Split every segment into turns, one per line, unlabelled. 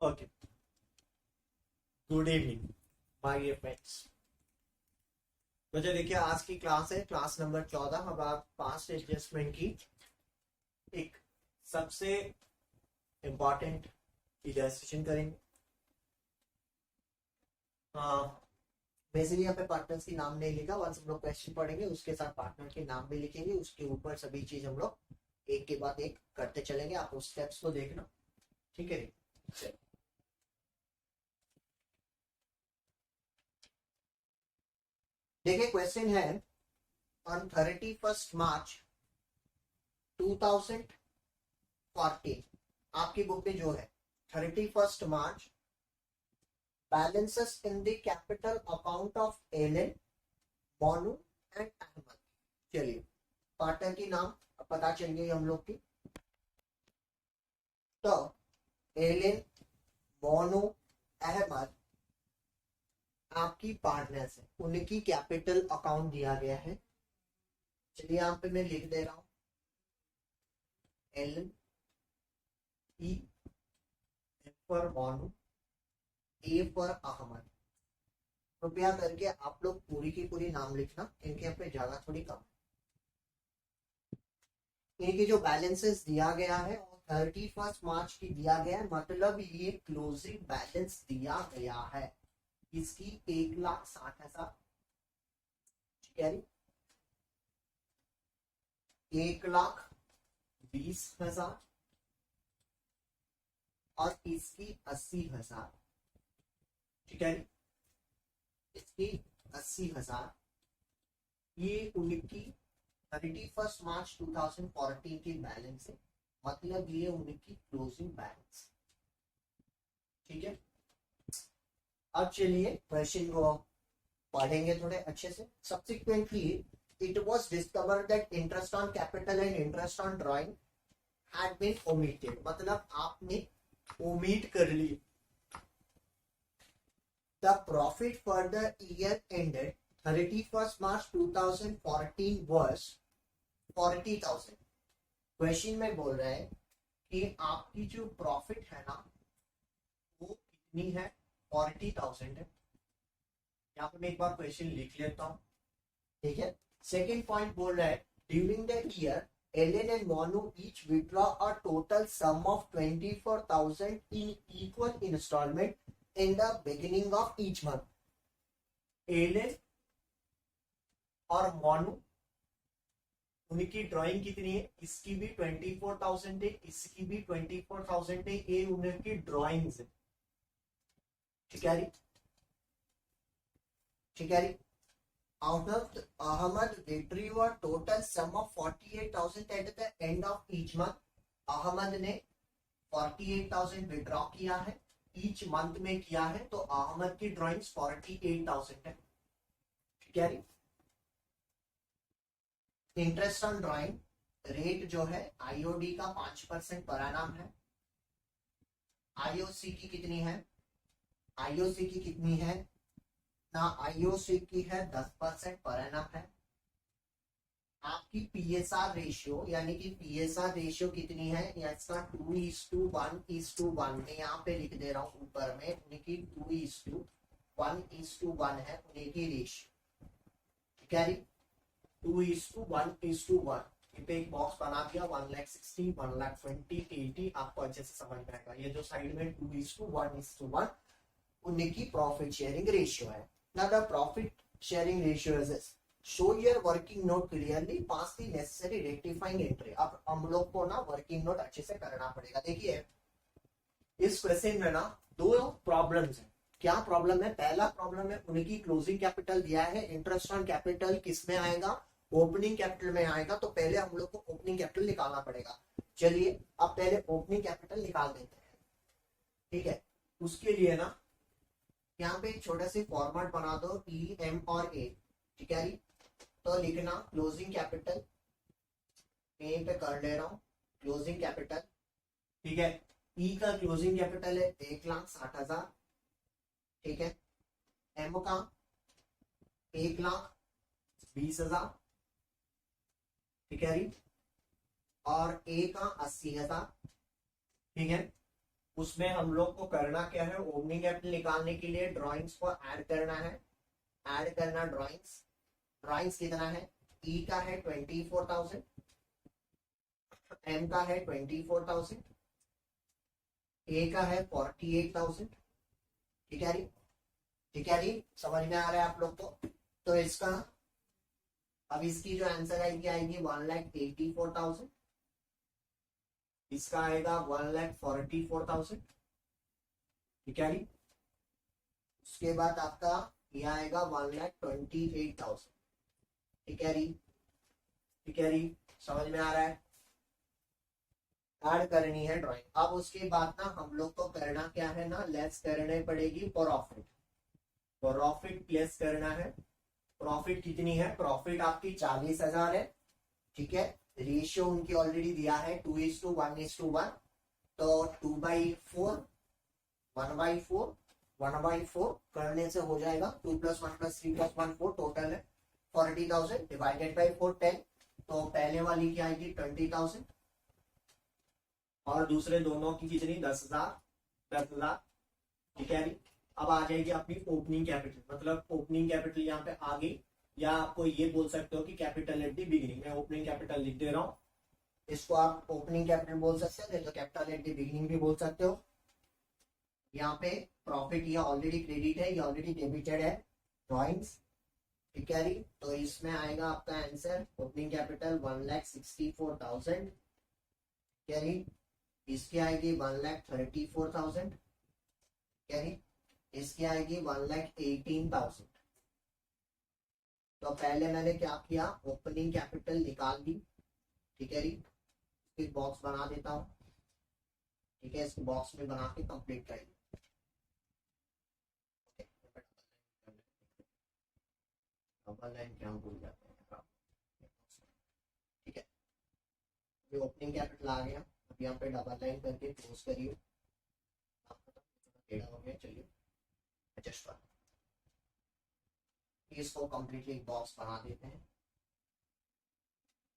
Okay, good evening my dear friends. मुझे देखिए, आज की क्लास है क्लास नंबर 14। अब आप पास्ट एडजस्टमेंट की एक सबसे इम्पॉर्टेंट इलस्ट्रेशन करेंगे। बेसिकली यहाँ पे पार्टनर्स के नाम नहीं लिखा, वंस हम लोग क्वेश्चन पढ़ेंगे उसके साथ पार्टनर के नाम भी लिखेंगे, उसके ऊपर सभी चीज हम लोग एक के बाद एक करते चलेंगे। आप उस स्टेप्स को देखना, ठीक है। देखिए, क्वेश्चन है ऑन 31 मार्च 2014 आपकी बुक में जो है 31 March balances in the capital account of Ellen, Monu and Ahmad. चलिए, पार्टनर की नाम पता चल गई हम लोग की। तो एलेन, मोनू, अहमद आपकी पार्टनर्स है, उनकी कैपिटल अकाउंट दिया गया है। चलिए यहाँ पे मैं लिख दे रहा हूं Ellen, E for Monu, A for Ahmad. कृपया करके आप लोग पूरी की पूरी नाम लिखना, इनके यहाँ पे जगह थोड़ी कम है। इनकी जो बैलेंसेस दिया गया है 31 मार्च की दिया गया है, मतलब ये क्लोजिंग बैलेंस दिया गया है इसकी 1,60,000, ठीक है, 1,20,000 और इसकी 80,000, ठीक है, इसकी 80,000। ये उनकी 31 मार्च 2014 की बैलेंस है, मतलब ये उनकी क्लोजिंग बैलेंस, ठीक है। अब चलिए क्वेश्चन को पढ़ेंगे थोड़े अच्छे से। Subsequently it was discovered that interest on capital and interest on drawing had been omitted, मतलब आपने omit कर ली। The profit for the year ended 31st March 2014 was 40,000। Question में बोल रहा है कि आपकी जो प्रॉफिट है ना वो कितनी है, 40,000 है। यहाँ पे मैं एक बार क्वेश्चन लिख लेता हूँ, ठीक है। सेकेंड पॉइंट बोल रहा है during the year Ellen and Monu each withdraw a total sum of 24,000 in equal instalment in the beginning of each month. Ellen और मोनू, उनकी ड्राइंग कितनी है, इसकी भी 24,000 है, इसकी भी 24,000 है, ये उनकी ड्राइंग्स है, ठीक है, ठीक है। Out of Ahmad retrieve a total sum of 48,000 at the end of each month। Ahmad ने 48,000 विड्रॉ किया है, ईच मंथ में किया है, तो अहमद की ड्राइंग्स 48,000 है, ठीक है। इंटरेस्ट ऑन ड्राइंग रेट जो है आईओडी का 5% पर एनम है। आईओसी की कितनी है, आईओसी की कितनी है ना, आईओसी की है 10% पर एनम है। आपकी पीएसआर रेशियो यानी कि पीएसआर रेशियो कितनी है, इसका 2:1:1 मैं यहाँ पे लिख दे रहा हूँ ऊपर में, उनकी 2:1:1 है उनकी रेशियो, ठीक है। 2:1:1 पे एक बॉक्स बना दिया, 1,60,000, 1,20,000, 80 आपको अच्छे से समझ में आएगा। ये जो साइड में 2:1:1 उनकी प्रॉफिट शेयरिंग रेशियो है। Now the profit sharing ratio is this. Show your working note clearly, pass the necessary rectifying entry। अब हम लोग को ना वर्किंग नोट अच्छे से करना पड़ेगा। देखिए इस क्वेश्चन में ना दो प्रॉब्लम्स हैं। क्या प्रॉब्लम है, पहला प्रॉब्लम है उनकी क्लोजिंग कैपिटल दिया है, इंटरेस्ट ऑन कैपिटल किस में आएगा, ओपनिंग कैपिटल में आएगा, तो पहले हम लोग को ओपनिंग कैपिटल निकालना पड़ेगा। चलिए अब पहले ओपनिंग कैपिटल निकाल देते हैं, ठीक है। उसके लिए ना यहाँ पे एक छोटा सा फॉर्मेट बना दो, ई एम और ए, ठीक है। तो लिखना क्लोजिंग कैपिटल, यहीं पे कर ले रहा हूँ क्लोजिंग कैपिटल, ठीक है। ई का क्लोजिंग कैपिटल है 1,60,000, ठीक है। एम का 1,20,000, ठीक है, और ए का 80,000, ठीक है। उसमें हम लोग को करना क्या है, ओपनिंग कैपिटल निकालने के लिए ड्राइंग्स को ऐड करना है, ऐड करना ड्राइंग्स। ड्राइंग्स कितना है, ई का है 24,000, एम का है 24,000, ए का है 48,000। ठीक है जी, ठीक है जी, समझ में आ रहा है आप लोग को। तो इसका अब इसकी जो आंसर आएगी 1,84,000, इसका आएगा 1,44,000। ठीक है जी, उसके बाद आपका ये आएगा 1,28,000। ठीक है जी, ठीक है जी, समझ में आ रहा है। ऐड करनी है ड्राइंग। अब उसके बाद ना हम लोग को करना क्या है ना, लेस करने पड़ेगी प्रॉफिट। प्रॉफिट लेस करना है। प्रॉफिट कितनी है, प्रॉफिट आपकी 40,000 है। ठीक है, रेशियो उनकी ऑलरेडी दिया है 2:1:1, तो 2/4 1/4 1/4 करने से हो जाएगा 2 + 1 + 3 + 1 4, टोटल है 40,000 डिवाइडेड बाई 4 10। तो पहले वाली क्या आएगी 20,000 और दूसरे दोनों की कितनी 10,000 10,000। ठीक है, अब आ जाएगी अपनी ओपनिंग कैपिटल, मतलब ओपनिंग कैपिटल यहाँ पे आगे, या आपको ये बोल सकते हो कि कैपिटल एट द बिगिनिंग। मैं ओपनिंग कैपिटल लिख दे रहा हूँ, इसको आप ओपनिंग कैपिटल बोल सकते हो, तो कैपिटल एट द बिगिनिंग भी बोल सकते हो। यहाँ पे प्रॉफिट ये ऑलरेडी क्रेडिट है, ये ऑलरेडी डेबिटेड है ड्रॉइंग्स। ठीक है जी, तो इसमें आएगा आपका आंसर ओपनिंग कैपिटल 1,64,000। ठीक है जी, इसकी आएगी 1,34,000। ठीक है जी, इसकी आएगी 1,18,000। तो पहले मैंने क्या किया, ओपनिंग कैपिटल निकाल दी। ठीक है जी, इसकी बॉक्स बना देता हूँ। ठीक है, इसको बॉक्स में बना के कंप्लीट कर डबल लाइन क्या भूल जाते हैं। ठीक है, ये ओपनिंग कैपिटल आ गया। अब यहाँ पे डबल लाइन करके क्लोज करिए। टेढ़ा हो गया, चलिए एडजस्ट कर, इसको कंप्लीटली बॉक्स बना देते हैं।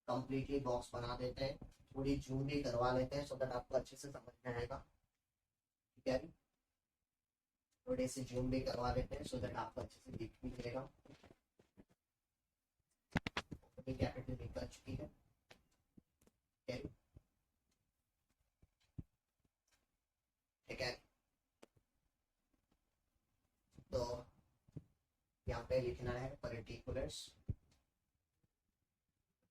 कंप्लीटली बॉक्स बना देते हैं, थोड़ी जूम भी करवा लेते हैं सो दैट आपको अच्छे से समझ में आएगा। ठीक है, थोड़े से जूम भी करवा लेते हैं सो दैट आपको अच्छे से दिख भी मिलेगा। कैपिटल निकल चुकी है। ठीक है, तो यहाँ पे लिखना है पर्टिकुलर्स।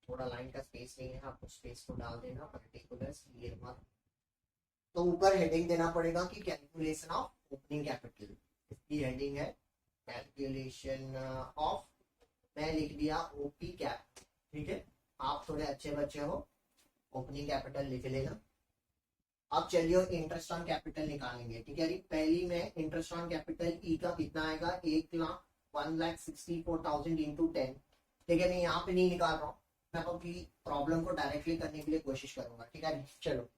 थोड़ा लाइन का स्पेस नहीं है, आपको स्पेस को डाल देना, पर्टिकुलर्स क्लियर मत। तो ऊपर हेडिंग देना पड़ेगा कि कैलकुलेशन ऑफ ओपनिंग कैपिटल। इसकी हेडिंग है कैलकुलेशन ऑफ, मैं लिख दिया ओपी कैप। ठीक है, आप थोड़े अच्छे बच्चे हो, ओपनिंग कैपिटल लिख लेना। अब चलिए इंटरेस्ट ऑन कैपिटल निकालेंगे। ठीक है, पहली में इंटरेस्ट ऑन कैपिटल ई का कितना आएगा, 1,64,000 इंटू 10। ठीक है, मैं यहाँ पे नहीं निकाल रहा हूँ, मैं आपकी प्रॉब्लम को डायरेक्टली करने के लिए कोशिश करूंगा। ठीक है, चलो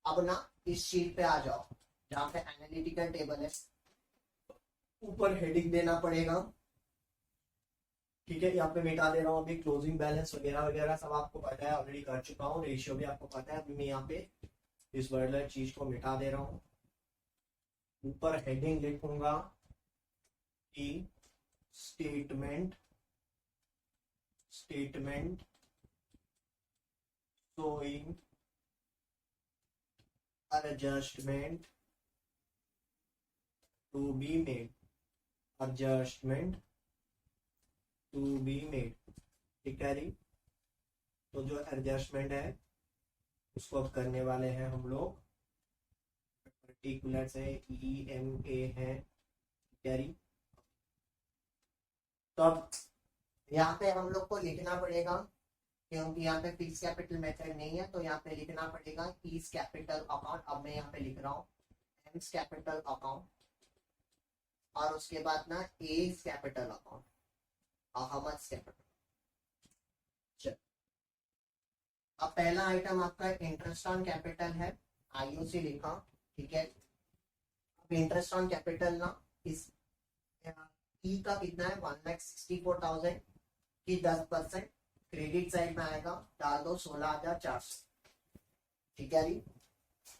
अब ना इस शीट पे आ जाओ जहाँ पे एनालिटिकल टेबल है, ऊपर हेडिंग देना पड़ेगा। ठीक है, यहाँ पे मिटा दे रहा हूँ अभी, क्लोजिंग बैलेंस वगैरह वगैरह सब आपको पता है, ऑलरेडी कर चुका हूँ, रेशियो भी आपको पता है। अभी मैं यहाँ पे इस वर्डलेस चीज को मिटा दे रहा हूँ। ऊपर हेडिंग लिखूंगा कि statement showing adjustment to be made, adjustment to be made। ठीक है जी, तो जो एडजस्टमेंट है उसको अब करने वाले हैं हम लोग। पर्टिकुलर्स है EMA है। ठीक है जी, तो अब यहाँ पे हम लोग को लिखना पड़ेगा, क्योंकि यहाँ पे फिक्स कैपिटल मेथड नहीं है, तो यहाँ पे लिखना पड़ेगा ईज कैपिटल अकाउंट। अब मैं यहाँ पे लिख रहा हूँ एम्स कैपिटल अकाउंट, और उसके बाद ना as capital account, Ahmad capital. चल, अब पहला आइटम आपका इंटरेस्ट ऑन कैपिटल है, IOC लिखा। ठीक है, अब इंटरेस्ट ऑन कैपिटल ना इस ई का कितना है 1,64,000 की 10% क्रेडिट साइड में आएगा, डाल दो 16,400। ठीक है जी,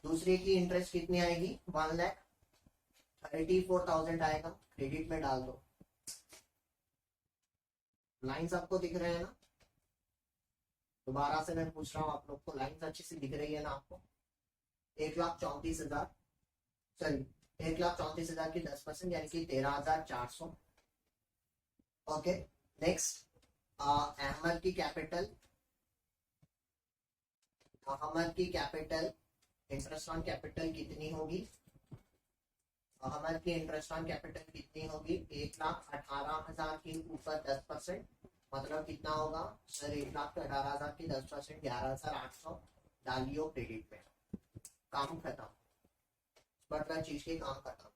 दूसरे की इंटरेस्ट कितनी आएगी 1,34,000 आएगा, क्रेडिट में डाल दो। लाइंस आपको दिख रहे हैं ना? दोबारा से मैं पूछ रहा हूँ आप लोग को, लाइंस अच्छी से दिख रही है ना आपको? 1,34,000, सॉरी 1,34,000 की 10% यानी कि 13,400। ओके, नेक्स्ट अहमद की कैपिटल, अहमद की कैपिटल इंटरेस्ट ऑन कैपिटल कितनी होगी? अहमद की इंटरेस्ट ऑन कैपिटल कितनी होगी? 1,18,000 के ऊपर 10%, मतलब कितना होगा सर? 1,18,000 की 10%, 11,800 डालियो क्रेडिट में, काम खत्म, मतलब चीज के काम खत्म।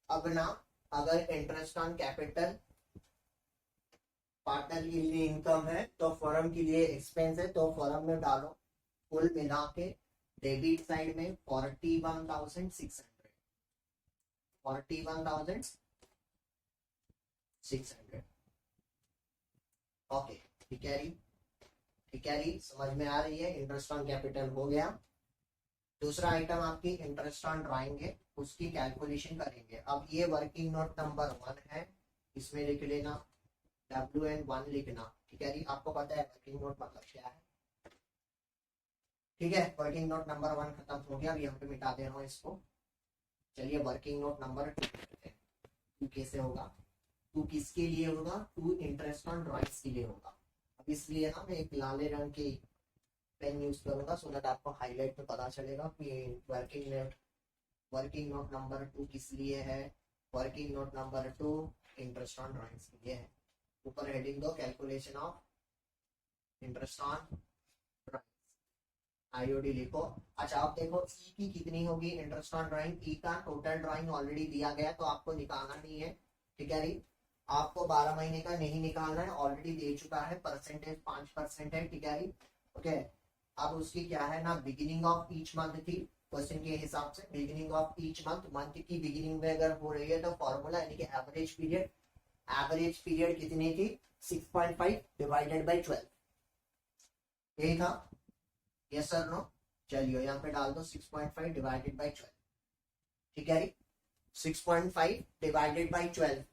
अब ना अगर इंटरेस्ट ऑन कैपिटल पार्टनर के लिए इनकम है तो फर्म के लिए एक्सपेंस है, तो फर्म में डालो कुल मिला के डेबिट साइड में 41,600, 41,600। ओके, ठीक है री, ठीक है री, समझ में आ रही है? इंटरेस्ट ऑन कैपिटल हो गया। दूसरा आइटम आपकी इंटरेस्ट ऑन ड्राइंग है, उसकी कैलकुलेशन करेंगे। अब ये वर्किंग नोट नंबर 1 है, इसमें लिख लेना WN1 लिखना, ठीक है? आपको पता है वर्किंग नोट मतलब क्या है, ठीक है? वर्किंग नोट नंबर 1 खत्म हो गया, अभी यहाँ पे मिटा दे रहा हूँ इसको। चलिए वर्किंग नोट नंबर 2 करते हैं। 2 कैसे होगा? 2 किसके लिए होगा? 2 इंटरेस्ट ऑन ड्राइंग्स के लिए होगा। अब इसलिए ना मैं एक लाल रंग की पेन यूज करूंगा, सो दैट आपको हाईलाइट में पता चलेगा कि वर्किंग नोट नंबर 2 किस लिए है। Working note number 2 interest on drawings के लिए है। ऊपर हेडिंग दो calculation of interest on IOD लिखो। अच्छा आप देखो ई की कितनी होगी इंटरेस्ट ऑन ड्राइंग? ई का टोटल ड्राइंग ऑलरेडी दिया गया, तो आपको निकालना नहीं है, ठीक है? आपको 12 महीने का नहीं निकालना है, ऑलरेडी दे चुका है, परसेंटेज 5% है, ठीक है? ओके, अब उसकी क्या है ना, बिगिनिंग ऑफ ईच मंथ थी क्वेश्चन के हिसाब से, beginning of each month, month की बिगिनिंग में अगर हो रही है तो फॉर्मूला यानी कि एवरेज पीरियड, एवरेज पीरियड कितनी थी? 6.5 डिवाइडेड बाई 12, यही था, यस सर नो? चलिए यहाँ पे डाल दो 6.5 डिवाइडेड बाई 12, ठीक है? 6.5 डिवाइडेड बाई 12,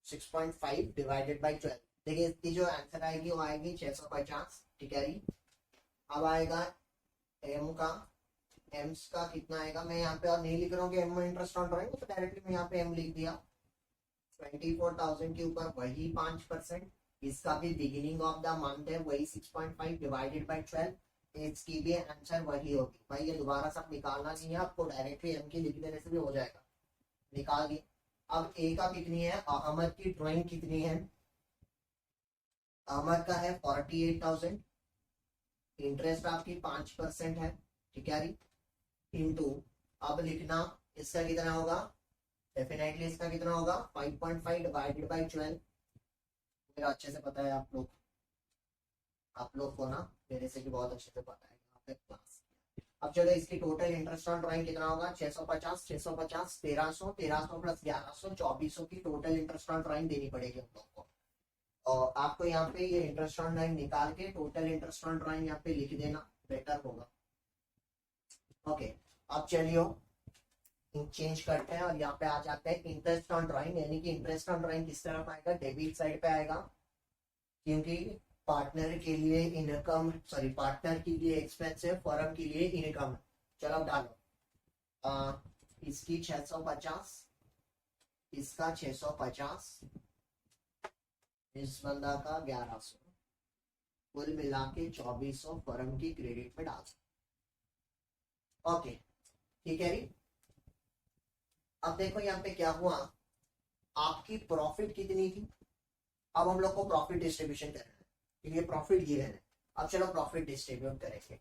6.5 डिवाइडेड बाई 12, देखिए इसकी जो आंसर आएगी वो आएगी 650, ठीक है? अब आएगा एम का, एम्स का कितना आएगा? मैं यहाँ पे और नहीं लिख रहा हूँ कि एम में इंटरेस्ट ऑन ड्राइंग, तो डायरेक्टली मैं यहाँ पे एम लिख दिया। 24,000 के ऊपर वही 5%, इसका भी बिगिनिंग ऑफ द मंथ है, वही 6.5 डिवाइडेड बाई 12, इसकी भी आंसर वही होगी। भाई ये दोबारा सब निकालना नहीं है आपको, डायरेक्टली एम की लिख देने से भी हो जाएगा, निकाल दिए। अब ए का कितनी है? अहमद की ड्राइंग कितनी है? अहमद का है 48,000, इंटरेस्ट आपकी 5% है, ठीक है? इंटू, अब लिखना इसका कितना होगा? डेफिनेटली इसका कितना होगा? 5.5 डिवाइडेड बाई 12, मेरा अच्छे से पता है आप लोग को ना मेरे से भी बहुत अच्छे से पता है क्लास। अब चलो इसकी टोटल इंटरेस्ट ऑन ड्राइंग कितना होगा? 650, 650 1300, 1300 प्लस 1100, 2400 की टोटल इंटरेस्ट ऑन ड्राइंग देनी पड़ेगी हम लोग को। और आपको यहाँ पे ये इंटरेस्ट ऑन ड्राइंग निकाल के टोटल इंटरेस्ट ऑन ड्राइंग यहाँ पे लिख देना, बेटर होगा। ओके, अब चलिए चेंज करते हैं और यहाँ पे आ जाते हैं इंटरेस्ट ऑन ड्राइंग, यानी कि इंटरेस्ट ऑन ड्राइंग किस तरफ आएगा? डेबिट साइड पे आएगा, क्योंकि पार्टनर के लिए इनकम, सॉरी पार्टनर के लिए एक्सपेंस है, फर्म के लिए इनकम है। चलो डालो इसकी 650, इसका 650, इस बंदा का 1100, कुल मिला के 2400 फर्म की क्रेडिट में डाल। ओके, ठीक है? अब देखो यहाँ पे क्या हुआ, आपकी प्रॉफिट कितनी थी? अब हम लोग को प्रॉफिट डिस्ट्रीब्यूशन करना है, क्योंकि प्रॉफिट गिवन है। अब चलो प्रॉफिट डिस्ट्रीब्यूट करेंगे।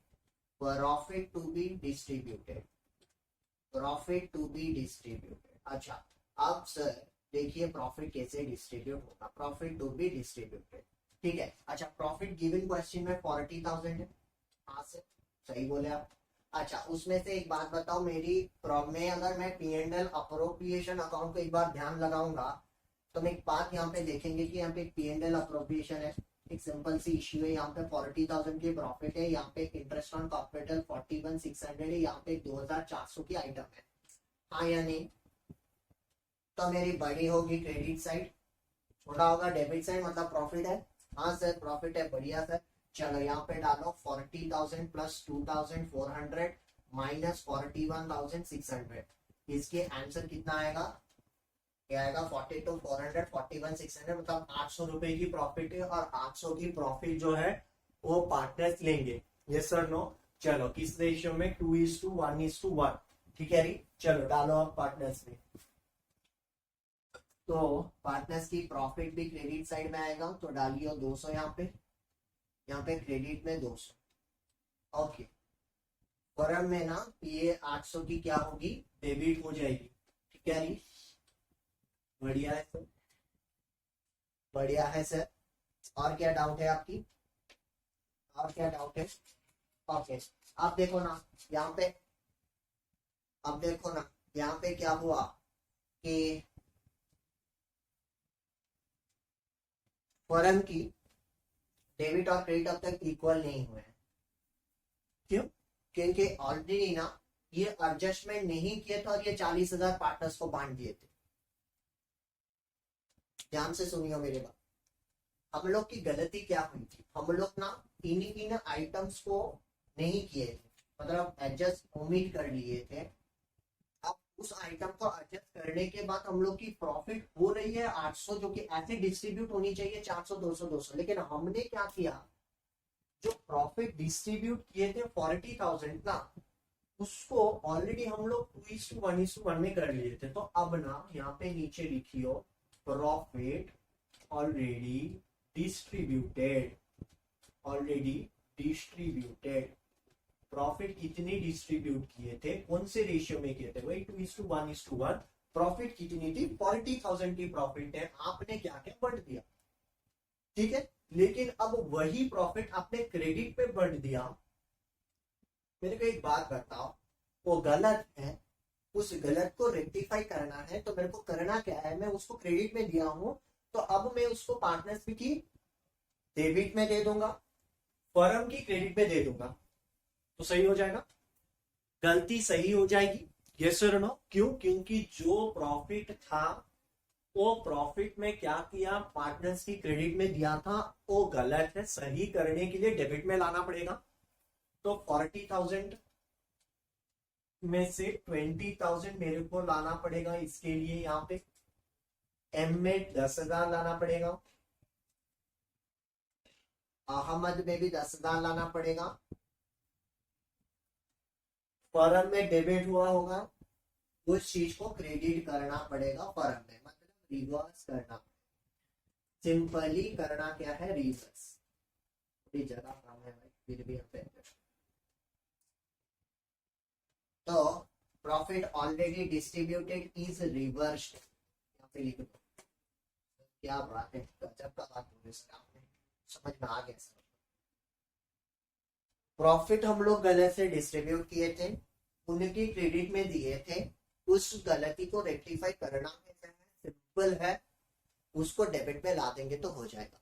Profit to be distributed, profit to be distributed. अच्छा अब सर देखिए प्रॉफिट कैसे डिस्ट्रीब्यूट होगा, प्रॉफिट टू बी डिस्ट्रीब्यूटेड, ठीक है? अच्छा प्रॉफिट गिवन क्वेश्चन में 40,000 है, हाँ सर सही बोले आप। अच्छा उसमें से एक बात बताओ मेरी, में अगर मैं P&L अप्रोप्रिएशन अकाउंट को एक बार ध्यान लगाऊंगा तो मैं एक बात यहाँ पे देखेंगे कि यहाँ पे P&L अप्रोप्रिएशन है, एक सिंपल सी इश्यू है, यहाँ पे 40,000 की प्रॉफिट है, यहाँ पे इंटरेस्ट ऑन कैपिटल 41,600 है, यहाँ पे 2,400 की आइटम है, हाँ या नहीं? तो मेरी बड़ी होगी क्रेडिट साइड, छोटा होगा डेबिट साइड, मतलब प्रॉफिट है। हाँ सर प्रॉफिट है, बढ़िया सर। चलो यहाँ पे डालो 40,000 प्लस 2,400 माइनस 41,600, इसके आंसर कितना आएगा? क्या आएगा? 42,400 41,600, मतलब 800 रुपए की प्रॉफिट है, और 800 की प्रॉफिट जो है वो पार्टनर्स लेंगे। Yes sir no? चलो किस रेशियो में? 2:1:1, ठीक है री। चलो डालो अब पार्टनर्स में, तो पार्टनर्स की प्रॉफिट भी क्रेडिट साइड में आएगा, तो डालिए 200 यहाँ पे क्रेडिट में 200। ओके, फर्म में ना ये 800 की क्या होगी? डेबिट हो जाएगी, ठीक है री। बढ़िया है सर, बढ़िया है सर। और क्या डाउट है आपकी? और क्या डाउट है? ओके, आप देखो ना यहाँ पे, अब देखो ना यहाँ पे क्या हुआ कि फर्म की डेबिट और क्रेडिट अब तक इक्वल नहीं हुए हैं। क्यों? क्योंकि ऑलरेडी ना ये एडजस्टमेंट नहीं किए थे और ये 40,000 पार्टनर्स को बांट दिए थे। ध्यान से सुनियो मेरे बात। हम लोग की गलती क्या हुई थी? हम लोग ना इन आइटम्स को नहीं किए थे, मतलब एडजस्ट ओमिट कर लिए थे। अब उस आइटम को एडजस्ट करने के बाद हम लोग की प्रॉफिट हो रही है 800, जो कि ऐसे डिस्ट्रीब्यूट होनी चाहिए 400 200 200, लेकिन हमने क्या किया? जो प्रॉफिट डिस्ट्रीब्यूट किए थे 40,000 ना, उसको ऑलरेडी हम लोग 2:1:1 में कर लिए थे। तो अब ना यहाँ पे नीचे लिखियो profit already distributed, already distributed. Profit कितनी डिस्ट्रीब्यूट किए थे? कौन से रेशियो में किए थे? वही 2:1:1। प्रॉफिट कितनी थी? 40,000 की प्रॉफिट है, आपने क्या क्या बढ़ दिया, ठीक है। लेकिन अब वही प्रॉफिट आपने क्रेडिट पे बढ़ दिया। मेरे को एक बात बताओ, वो गलत है, उस गलत को रेक्टिफाई करना है, तो मेरे को करना क्या है? मैं उसको क्रेडिट में दिया हूं, तो अब मैं उसको पार्टनर्स की डेबिट में दे दूंगा, फर्म की क्रेडिट में दे दूंगा, तो सही हो जाएगा, गलती सही हो जाएगी। यस और नो? क्यों? क्योंकि जो प्रॉफिट था वो प्रॉफिट में क्या किया? पार्टनर्स की क्रेडिट में दिया था, वो गलत है, सही करने के लिए डेबिट में लाना पड़ेगा। तो 40,000 में से 20,000 मेरे को लाना पड़ेगा, इसके लिए यहाँ पे एम में 10,000 लाना पड़ेगा, अहमद में भी 10,000 लाना पड़ेगा, फर्म में डेबिट हुआ होगा, उस चीज को क्रेडिट करना पड़ेगा फर्म में, मतलब रिवर्स करना। सिंपली करना क्या है? रिवर्स। थोड़ी जगह कम है भाई, फिर भी हम तो profit already distributed is reversed, यहाँ पे लिख दो। क्या बात है, गजब का बात बोले सर आपने, समझ में आ गया सर। प्रॉफिट हम लोग गलत से डिस्ट्रीब्यूट किए थे, उनकी क्रेडिट में दिए थे, उस गलती को रेक्टिफाई करना है, सिंपल है, उसको डेबिट में ला देंगे तो हो जाएगा।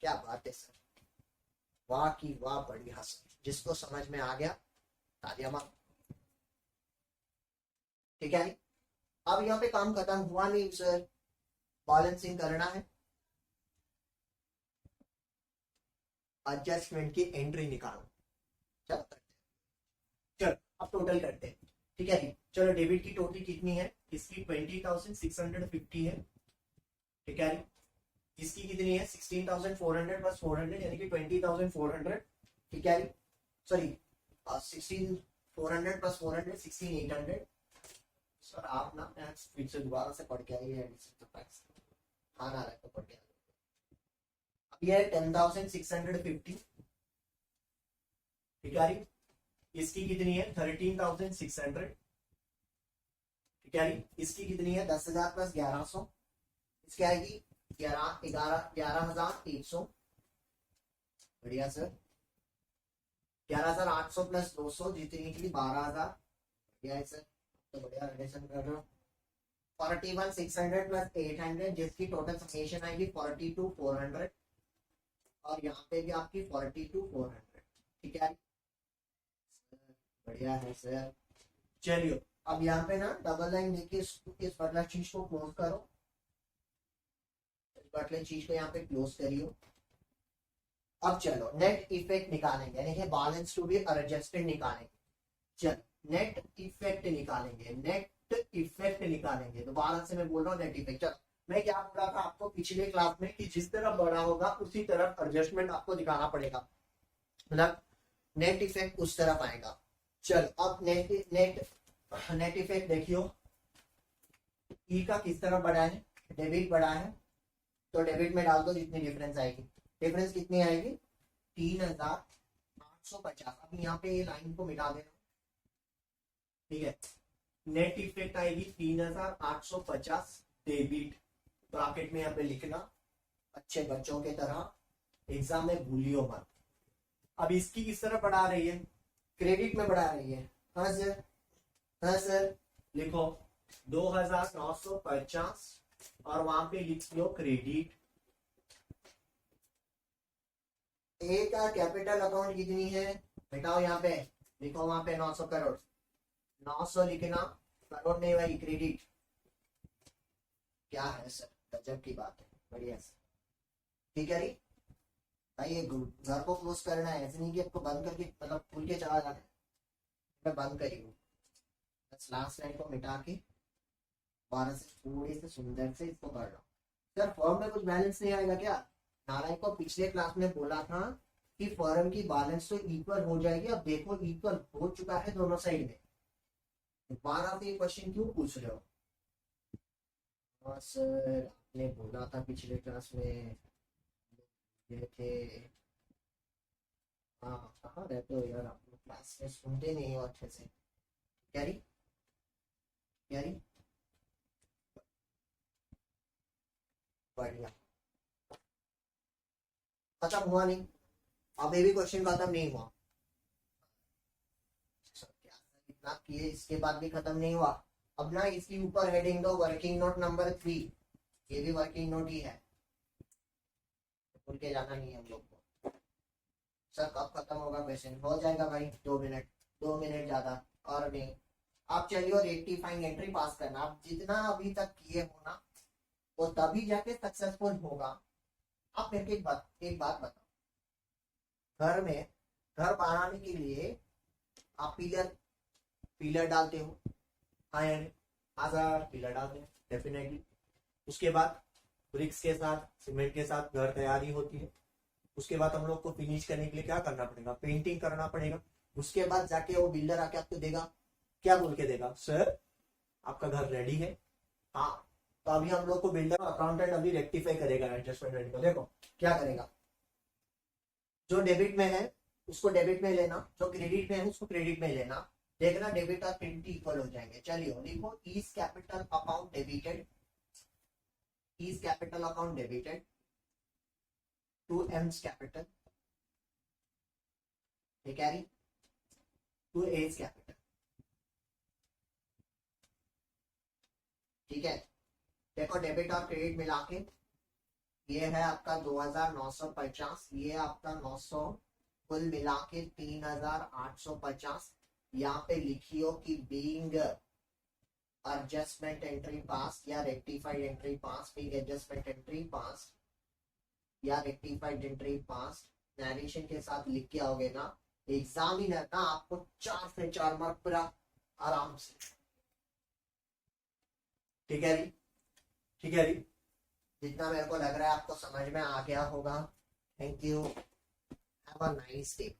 क्या बात है सर, वाह की वाह, बढ़िया सर। जिसको समझ में आ गया तालियां मारो, ठीक है। अब यहाँ पे काम खत्म हुआ नहीं सर, बैलेंसिंग करना है, एडजस्टमेंट की एंट्री निकालो। चलो करते हैं, चलो अब टोटल करते हैं, ठीक है जी। चलो डेबिट की टोटल कितनी है? इसकी 20,650 है, ठीक है। इसकी कितनी है? 16,400 प्लस 400 यानी कि 20,400, ठीक है। Sorry 16,400 plus 400 16,800। सर आप ना फिर से दोबारा से पढ़ के आइए, हाँ ना तो पढ़ के आइए। अब ये है 10,650, ठीक है। इसकी कितनी है? 13,600, ठीक है। इसकी कितनी है? 10,000 प्लस 1,100, इसकी आएगी 11,100। बढ़िया सर। 11,800 प्लस 200 जितनी की 12,000। बढ़िया है सर, तो बढ़िया रिलेशन कर रहे हो। 41,600 प्लस 800 जिसकी टोटल समेशन आएगी 42,400। और यहाँ पे भी आपकी 42,400। ठीक है, बढ़िया है सर। चलिए अब यहाँ पे ना डबल लाइन देखिए, इस वाला चीज को क्लोज करो, इस वाले चीज को यहाँ पे क्लोज करियो। अब चलो नेट इफेक्ट निकालेंगे, यानी कि बैलेंस टू बी एडजस्टेड निकालेंगे। चलो नेट इफेक्ट निकालेंगे, नेट इफेक्ट निकालेंगे। दोबारा से मैं बोल रहा हूँ नेट इफेक्ट। चलो मैं क्या बोल रहा था आपको पिछले क्लास में कि जिस तरफ बड़ा होगा उसी तरफ एडजस्टमेंट आपको दिखाना पड़ेगा, मतलब नेट इफेक्ट उस तरफ आएगा। चलो अब नेट इफेक्ट देखियो, ई का किस तरफ बड़ा है, डेबिट बड़ा है, तो डेबिट में डाल दो जितनी डिफरेंस आएगी। डिफरेंस कितनी आएगी, 3,850। अब यहाँ पे ये लाइन को मिटा देना, ठीक है। नेट इफेक्ट आएगी 3,850 डेबिट, ब्रैकेट में यहाँ पे लिखना अच्छे बच्चों के तरह, एग्जाम में भूलियो मत। अब इसकी किस तरह बढ़ा रही है, क्रेडिट में बढ़ा रही है। हाँ सर, हाँ सर, लिखो 2,950 और वहां पे लिख लो क्रेडिट। ए का कैपिटल अकाउंट कितनी है, बेटाओ यहाँ पे लिखो, वहां पे 900 करोड़, 900 लिखना, करोड़ नहीं भाई, क्रेडिट। क्या है सर, गजब की बात है, बढ़िया सर। ठीक है री भाई, ये घर को क्लोज करना है, ऐसे नहीं कि आपको बंद करके मतलब खुल के चला जाना है। मैं बंद करी हूँ, बस लास्ट लाइन को मिटा के 12 से थोड़ी से सुंदर से इसको कर रहा हूँ। सर फॉर्म में कुछ बैलेंस नहीं आएगा क्या, नारायण को पिछले क्लास में बोला था कि फॉर्म की बैलेंस तो इक्वल हो जाएगी। अब देखो इक्वल हो चुका है दोनों साइड में, दोबारा से क्वेश्चन क्यों पूछ रहे हो। हाँ सर आपने बोला था पिछले क्लास में ये थे। हाँ कहाँ रहते हो यार, आप लोग क्लास में सुनते नहीं हो अच्छे से। क्या रही, क्या रही, बढ़िया। खत्म हुआ नहीं, अभी भी क्वेश्चन खत्म नहीं हुआ। इतना किए इसके बाद भी खत्म नहीं हुआ। अब ना इसके ऊपर हेडिंग दो वर्किंग नोट नंबर 3, ये भी वर्किंग नोट ही है, भूल के जाना नहीं है हम लोग को। सर कब खत्म होगा क्वेश्चन, हो जाएगा भाई 2 मिनट, 2 मिनट ज्यादा और नहीं। आप चलिए और रेक्टिफाइंग एंट्री पास करना, आप जितना अभी तक किए हो ना वो तभी जाके सक्सेसफुल होगा। आप मेरे को एक बात बताओ, घर में घर बनाने के लिए आप पिलर डालते हो, हाँ यानी हजार पिलर डालते हैं डेफिनेटली। उसके बाद ब्रिक्स के साथ सीमेंट के साथ घर तैयारी होती है। उसके बाद हम लोग को फिनिश करने के लिए क्या करना पड़ेगा, पेंटिंग करना पड़ेगा। उसके बाद जाके वो बिल्डर आके आपको देगा, क्या बोल के देगा, सर आपका घर रेडी है। हाँ तो अभी हम लोग को बिल्डर अकाउंटेंट अभी रेक्टिफाई करेगा एडजस्टमेंट को। देखो क्या करेगा, जो डेबिट में है उसको डेबिट में लेना, जो क्रेडिट में है उसको क्रेडिट में लेना। देखना डेबिट और क्रेडिट इक्वल हो जाएंगे। चलिए लिखो is capital account debited, is capital account debited to M's capital, carry to as capital. ठीक है, देखो डेबिट और क्रेडिट मिला के ये है आपका 2,950, ये आपका 900, कुल मिला के 3,850। यहाँ पे लिखियो कि बीइंग एडजस्टमेंट एंट्री पास या रेक्टिफाइड एंट्री पास, बीइंग एडजस्टमेंट एंट्री पास या रेक्टिफाइड एंट्री पास, नरेशन के साथ लिख के आओगे ना, एग्जामिनर ना आपको 4 से 4 मार्क पूरा आराम से। ठीक है जी, ठीक है जी, जितना मेरे को लग रहा है आपको समझ में आ गया होगा। Thank you, have a nice day.